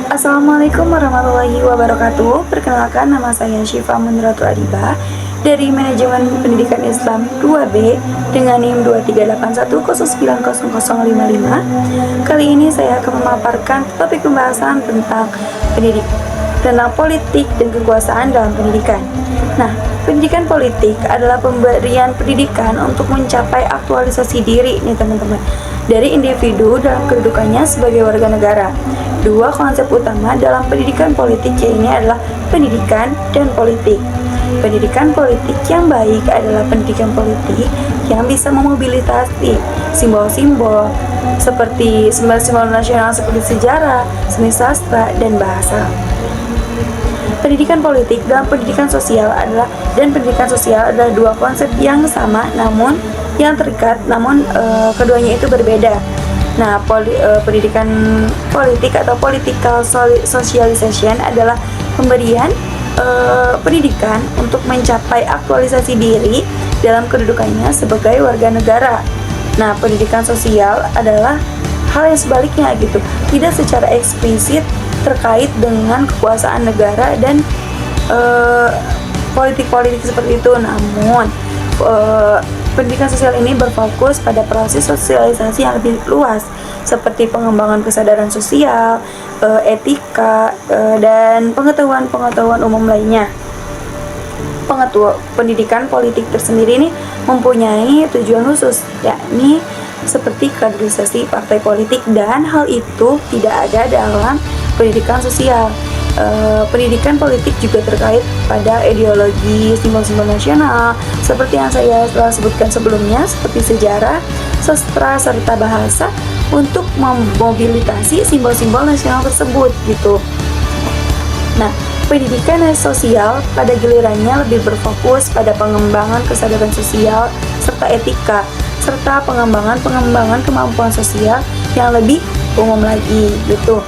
Assalamualaikum warahmatullahi wabarakatuh. Perkenalkan, nama saya Syifa Muniratul Adibah dari Manajemen Pendidikan Islam 2B dengan NIM 238109055. Kali ini saya akan memaparkan topik pembahasan tentang politik dan kekuasaan dalam pendidikan. Nah, pendidikan politik adalah pemberian pendidikan untuk mencapai aktualisasi diri nih teman-teman, dari individu dalam kedudukannya sebagai warga negara. Dua konsep utama dalam pendidikan politik ini adalah pendidikan dan politik. Pendidikan politik yang baik adalah pendidikan politik yang bisa memobilisasi simbol-simbol seperti simbol-simbol nasional seperti sejarah, seni sastra, dan bahasa. Pendidikan politik dan pendidikan sosial adalah dua konsep yang sama namun yang terikat, namun keduanya itu berbeda. Nah, pendidikan politik atau political socialization adalah pemberian pendidikan untuk mencapai aktualisasi diri dalam kedudukannya sebagai warga negara. Nah, pendidikan sosial adalah hal yang sebaliknya gitu, tidak secara eksplisit terkait dengan kekuasaan negara dan politik-politik seperti itu. Namun pendidikan sosial ini berfokus pada proses sosialisasi yang lebih luas seperti pengembangan kesadaran sosial, etika, dan pengetahuan umum lainnya. Pendidikan politik tersendiri ini mempunyai tujuan khusus, yakni seperti kaderisasi partai politik, dan hal itu tidak ada dalam pendidikan sosial. Pendidikan politik juga terkait pada ideologi, simbol-simbol nasional seperti yang saya telah sebutkan sebelumnya, seperti sejarah, sastra, serta bahasa untuk memobilisasi simbol-simbol nasional tersebut gitu. Nah, pendidikan sosial pada gilirannya lebih berfokus pada pengembangan kesadaran sosial serta etika, serta pengembangan kemampuan sosial yang lebih umum lagi gitu.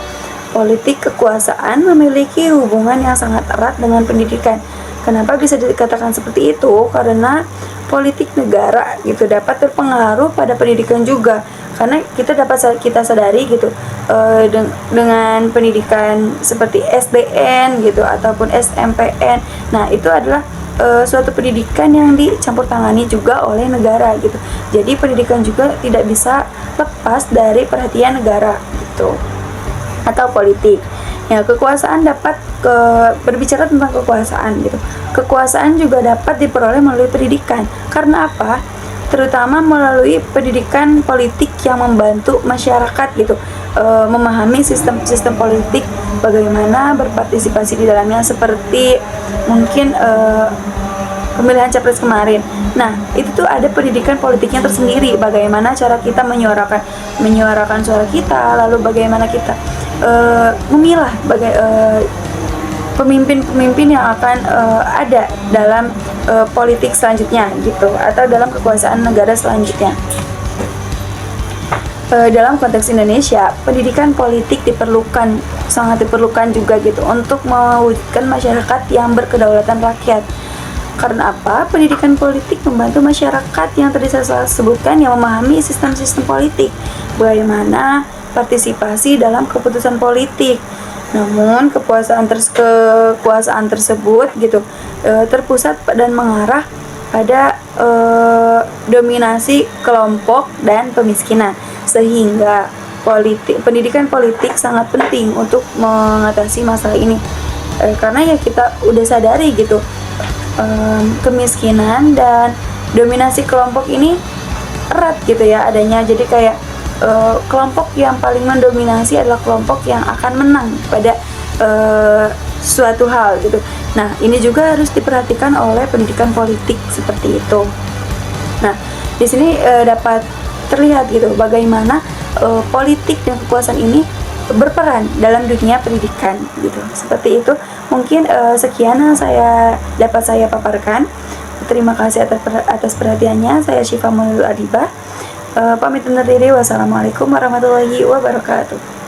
Politik kekuasaan memiliki hubungan yang sangat erat dengan pendidikan. Kenapa bisa dikatakan seperti itu? Karena politik negara gitu dapat terpengaruh pada pendidikan juga. Karena kita sadari gitu, dengan pendidikan seperti SDN gitu ataupun SMPN. Nah, itu adalah suatu pendidikan yang dicampur tangani juga oleh negara gitu. Jadi pendidikan juga tidak bisa lepas dari perhatian negara gitu, atau politik. Ya, kekuasaan dapat berbicara tentang kekuasaan gitu. Kekuasaan juga dapat diperoleh melalui pendidikan. Karena apa? Terutama melalui pendidikan politik yang membantu masyarakat gitu, memahami sistem politik, bagaimana berpartisipasi di dalamnya, seperti mungkin pemilihan capres kemarin. Nah, itu tuh ada pendidikan politiknya tersendiri, bagaimana cara kita menyuarakan suara kita, lalu bagaimana kita memilah pemimpin yang akan ada dalam politik selanjutnya gitu, atau dalam kekuasaan negara selanjutnya. Dalam konteks Indonesia, pendidikan politik sangat diperlukan juga gitu untuk mewujudkan masyarakat yang berkedaulatan rakyat. Karena apa? Pendidikan politik membantu masyarakat yang tadi saya sebutkan yang memahami sistem-sistem politik, bagaimana partisipasi dalam keputusan politik. Namun kekuasaan tersebut gitu terpusat dan mengarah pada dominasi kelompok dan pemiskinan, sehingga pendidikan politik sangat penting untuk mengatasi masalah ini. Karena ya kita udah sadari gitu, kemiskinan dan dominasi kelompok ini erat gitu ya adanya. Jadi kayak kelompok yang paling mendominasi adalah kelompok yang akan menang pada suatu hal gitu. Nah, ini juga harus diperhatikan oleh pendidikan politik seperti itu. Nah, di sini dapat terlihat gitu bagaimana politik dan kekuasaan ini berperan dalam dunia pendidikan gitu. Seperti itu. Mungkin sekian yang dapat saya paparkan. Terima kasih atas perhatiannya. Saya Syifa Muniratul Adibah. Pamit undur diri. Wassalamualaikum warahmatullahi wabarakatuh.